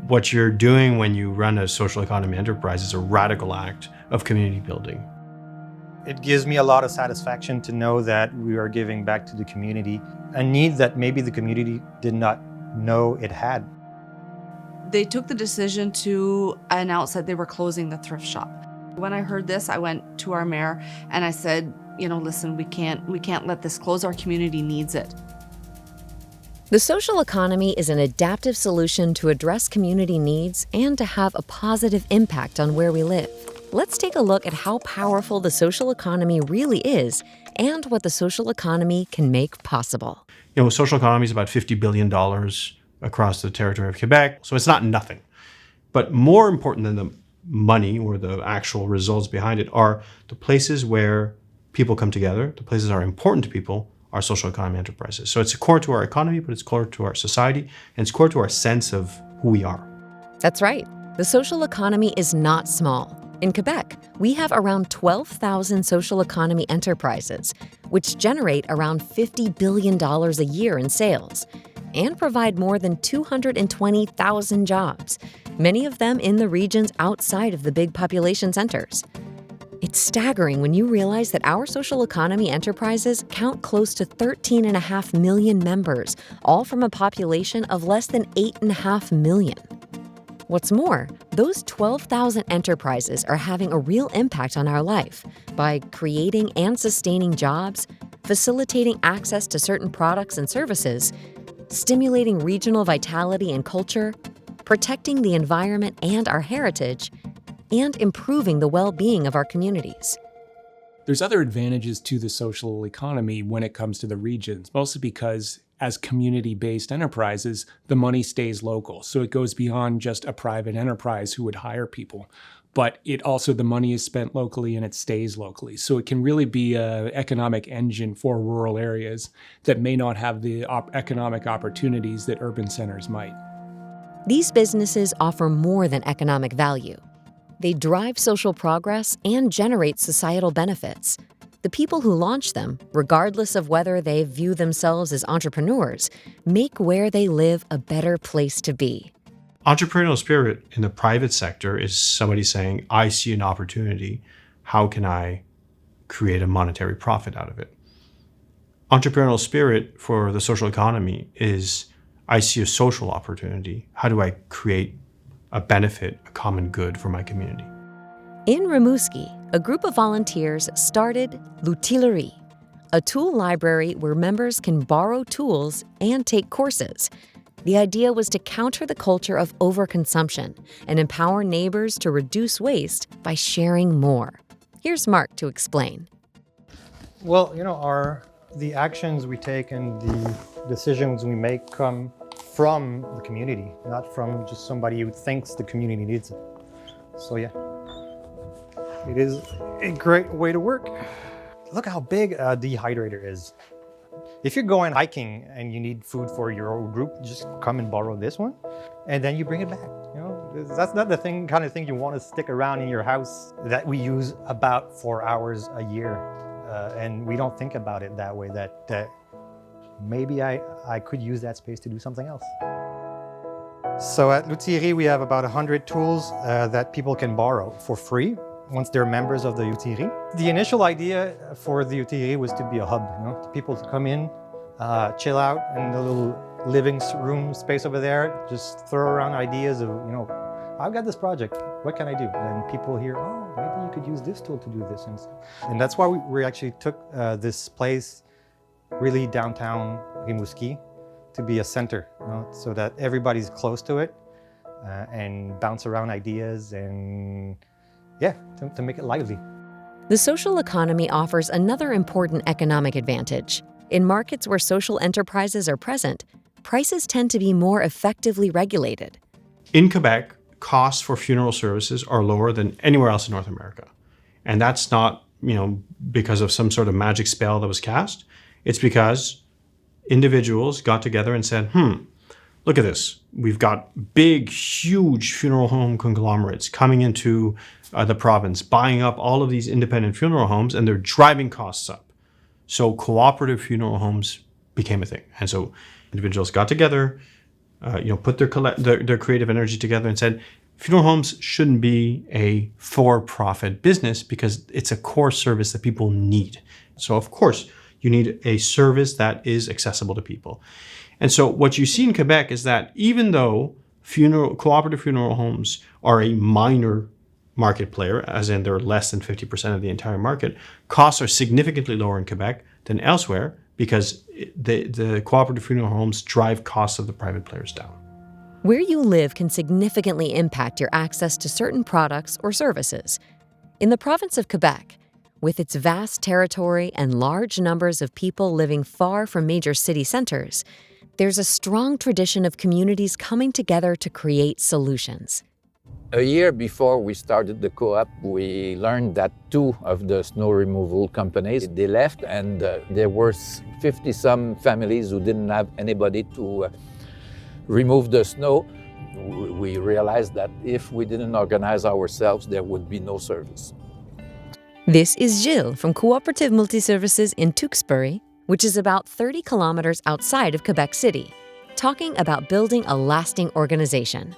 What you're doing when you run a social economy enterprise is a radical act of community building. It gives me a lot of satisfaction to know that we are giving back to the community, a need that maybe the community did not know it had. They took the decision to announce that they were closing the thrift shop. When I heard this, I went to our mayor and I said, listen, we can't let this close. Our community needs it. The social economy is an adaptive solution to address community needs and to have a positive impact on where we live. Let's take a look at how powerful the social economy really is and what the social economy can make possible. Social economy is about $50 billion across the territory of Quebec, so it's not nothing. But more important than the money or the actual results behind it are the places where people come together, the places that are important to people, are social economy enterprises. So it's core to our economy, but it's core to our society, and it's core to our sense of who we are. That's right. The social economy is not small. In Quebec, we have around 12,000 social economy enterprises, which generate around $50 billion a year in sales and provide more than 220,000 jobs, many of them in the regions outside of the big population centers. It's staggering when you realize that our social economy enterprises count close to 13.5 million members, all from a population of less than 8.5 million. What's more, those 12,000 enterprises are having a real impact on our life by creating and sustaining jobs, facilitating access to certain products and services, stimulating regional vitality and culture, protecting the environment and our heritage, and improving the well-being of our communities. There's other advantages to the social economy when it comes to the regions, mostly because as community-based enterprises, the money stays local. So it goes beyond just a private enterprise who would hire people. But the money is spent locally and it stays locally. So it can really be an economic engine for rural areas that may not have the economic opportunities that urban centers might. These businesses offer more than economic value. They drive social progress and generate societal benefits. The people who launch them, regardless of whether they view themselves as entrepreneurs, make where they live a better place to be. Entrepreneurial spirit in the private sector is somebody saying, I see an opportunity. How can I create a monetary profit out of it? Entrepreneurial spirit for the social economy is, I see a social opportunity. How do I create a benefit, a common good for my community? In Rimouski, a group of volunteers started L'Outilerie, a tool library where members can borrow tools and take courses. The idea was to counter the culture of overconsumption and empower neighbors to reduce waste by sharing more. Here's Mark to explain. Well, the actions we take and the decisions we make come from the community, not from just somebody who thinks the community needs it. So yeah, it is a great way to work. Look how big a dehydrator is. If you're going hiking and you need food for your whole group, just come and borrow this one, and then you bring it back. That's not the kind of thing you want to stick around in your house that we use about 4 hours a year, and we don't think about it that way. That maybe I could use that space to do something else. So at L'Outilerie, we have about 100 tools that people can borrow for free once they're members of the L'Outilerie. The initial idea for the L'Outilerie was to be a hub, people to come in, chill out in the little living room space over there, just throw around ideas of, I've got this project, what can I do? And people hear, oh, maybe you could use this tool to do this. And that's why we actually took this place really downtown Rimouski to be a center, so that everybody's close to it and bounce around ideas and to make it lively. The social economy offers another important economic advantage. In markets where social enterprises are present, prices tend to be more effectively regulated. In Quebec, costs for funeral services are lower than anywhere else in North America. And that's not, because of some sort of magic spell that was cast. It's because individuals got together and said, look at this. We've got big, huge funeral home conglomerates coming into the province, buying up all of these independent funeral homes, and they're driving costs up. So cooperative funeral homes became a thing. And so individuals got together, put their creative energy together and said, funeral homes shouldn't be a for-profit business because it's a core service that people need. So of course, you need a service that is accessible to people. And so what you see in Quebec is that even though cooperative funeral homes are a minor market player, as in they're less than 50% of the entire market, costs are significantly lower in Quebec than elsewhere because the cooperative funeral homes drive costs of the private players down. Where you live can significantly impact your access to certain products or services. In the province of Quebec, with its vast territory and large numbers of people living far from major city centers, there's a strong tradition of communities coming together to create solutions. A year before we started the co-op, we learned that 2 of the snow removal companies, they left, and there were 50-some families who didn't have anybody to remove the snow. We realized that if we didn't organize ourselves, there would be no service. This is Gilles from Cooperative Multi-Services in Tewksbury, which is about 30 kilometers outside of Quebec City, talking about building a lasting organization.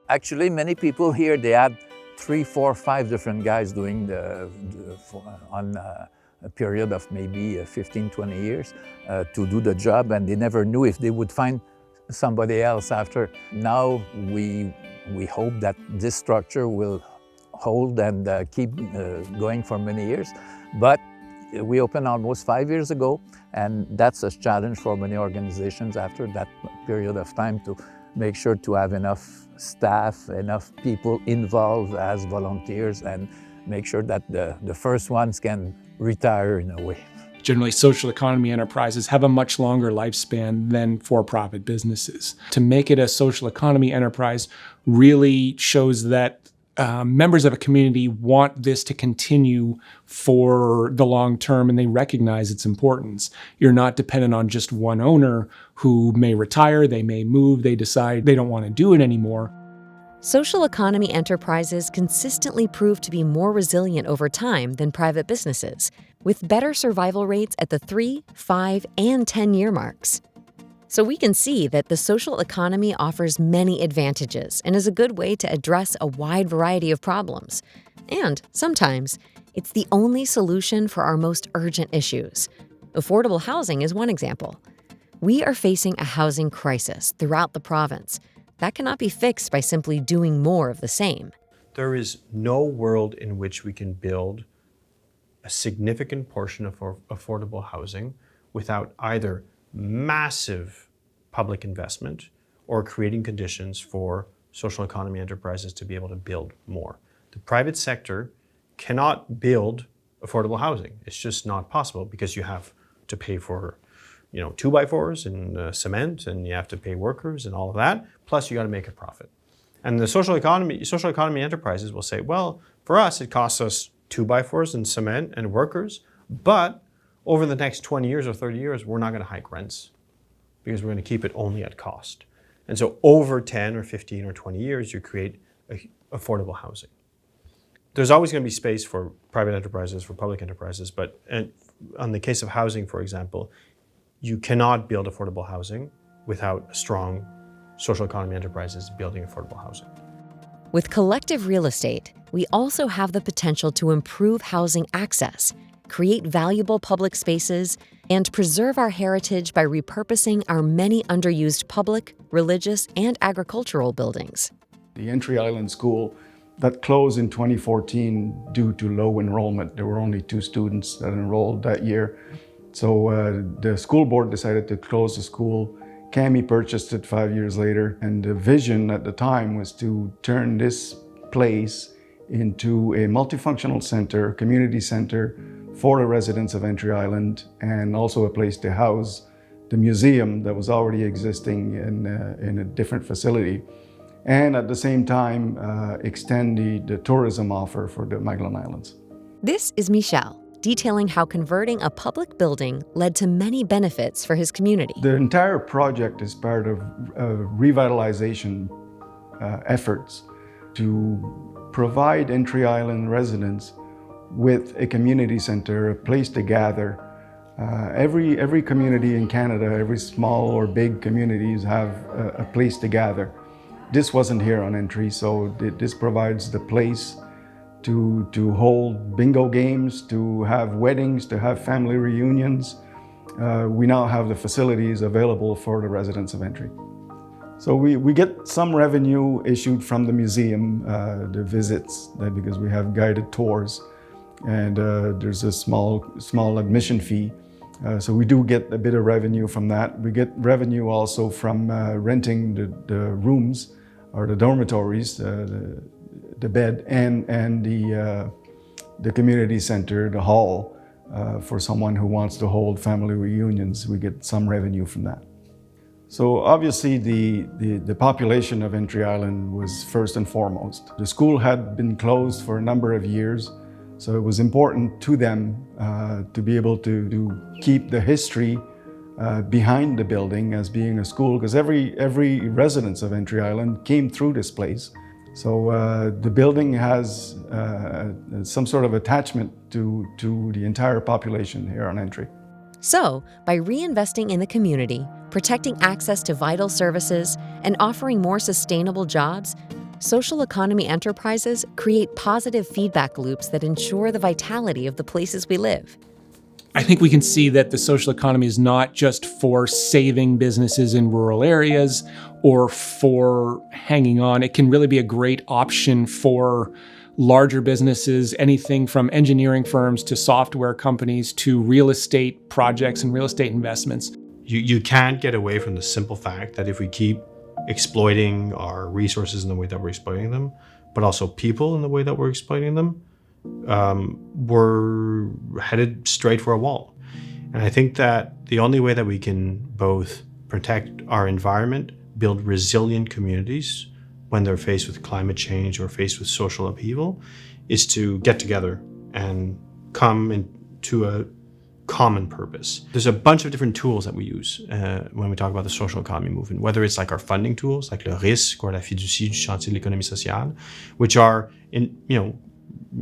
Actually, many people here, they had 3, 4, 5 different guys doing on a period of maybe 15, 20 years to do the job, and they never knew if they would find somebody else after. Now we hope that this structure will hold and keep going for many years. But we opened almost 5 years ago, and that's a challenge for many organizations after that period of time to make sure to have enough staff, enough people involved as volunteers, and make sure that the first ones can retire in a way. Generally, social economy enterprises have a much longer lifespan than for-profit businesses. To make it a social economy enterprise really shows that members of a community want this to continue for the long term, and they recognize its importance. You're not dependent on just one owner who may retire, they may move, they decide they don't want to do it anymore. Social economy enterprises consistently prove to be more resilient over time than private businesses, with better survival rates at the 3, 5, and 10-year marks. So we can see that the social economy offers many advantages and is a good way to address a wide variety of problems. And sometimes, it's the only solution for our most urgent issues. Affordable housing is one example. We are facing a housing crisis throughout the province. That cannot be fixed by simply doing more of the same. There is no world in which we can build a significant portion of affordable housing without either massive public investment or creating conditions for social economy enterprises to be able to build more. The private sector cannot build affordable housing. It's just not possible because you have to pay for 2x4s and cement, and you have to pay workers and all of that, plus you got to make a profit. And the social economy enterprises will say, well, for us it costs us 2x4s and cement and workers, but over the next 20 years or 30 years, we're not going to hike rents because we're going to keep it only at cost. And so over 10 or 15 or 20 years, you create affordable housing. There's always going to be space for private enterprises, for public enterprises, but on the case of housing, for example, you cannot build affordable housing without strong social economy enterprises building affordable housing. With collective real estate, we also have the potential to improve housing access, create valuable public spaces, and preserve our heritage by repurposing our many underused public, religious, and agricultural buildings. The Entry Island School that closed in 2014 due to low enrollment. There were only 2 students that enrolled that year. So the school board decided to close the school. Cami purchased it 5 years later, and the vision at the time was to turn this place into a multifunctional center, community center for the residents of Entry Island, and also a place to house the museum that was already existing in a different facility, and at the same time extend the tourism offer for the Magdalen Islands. This is Michel, detailing how converting a public building led to many benefits for his community. The entire project is part of revitalization efforts to provide Entry Island residents with a community center, a place to gather, Every community in Canada, every small or big communities have a place to gather. This wasn't here on entry, so this provides the place to hold bingo games, to have weddings, to have family reunions. We now have the facilities available for the residents of entry. So we get some revenue issued from the museum, the visits, because we have guided tours, and there's a small admission fee. So we do get a bit of revenue from that. We get revenue also from renting the rooms or the dormitories, the bed, and the community center, the hall, for someone who wants to hold family reunions. We get some revenue from that. So obviously the population of Entry Island was first and foremost. The school had been closed for a number of years, so it was important to them to be able to keep the history behind the building as being a school, because every resident of Entry Island came through this place. So the building has some sort of attachment to the entire population here on Entry. So, by reinvesting in the community, protecting access to vital services, and offering more sustainable jobs, social economy enterprises create positive feedback loops that ensure the vitality of the places we live. I think we can see that the social economy is not just for saving businesses in rural areas or for hanging on. It can really be a great option for larger businesses, anything from engineering firms to software companies to real estate projects and real estate investments. You can't get away from the simple fact that if we keep exploiting our resources in the way that we're exploiting them, but also people in the way that we're exploiting them, we're headed straight for a wall. And I think that the only way that we can both protect our environment, build resilient communities when they're faced with climate change or faced with social upheaval, is to get together and come into a common purpose. There's a bunch of different tools that we use when we talk about the social economy movement, whether it's like our funding tools, like le risque or la fiducie du chantier de l'économie sociale, which are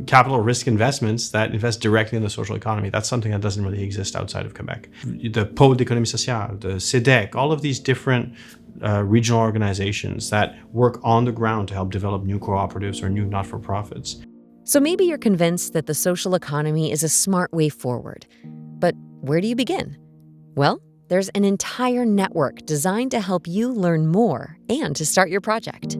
capital risk investments that invest directly in the social economy. That's something that doesn't really exist outside of Quebec. The peut d'économie sociale, the SEEnet, all of these different regional organizations that work on the ground to help develop new cooperatives or new not-for-profits. So maybe you're convinced that the social economy is a smart way forward. But where do you begin? Well, there's an entire network designed to help you learn more and to start your project.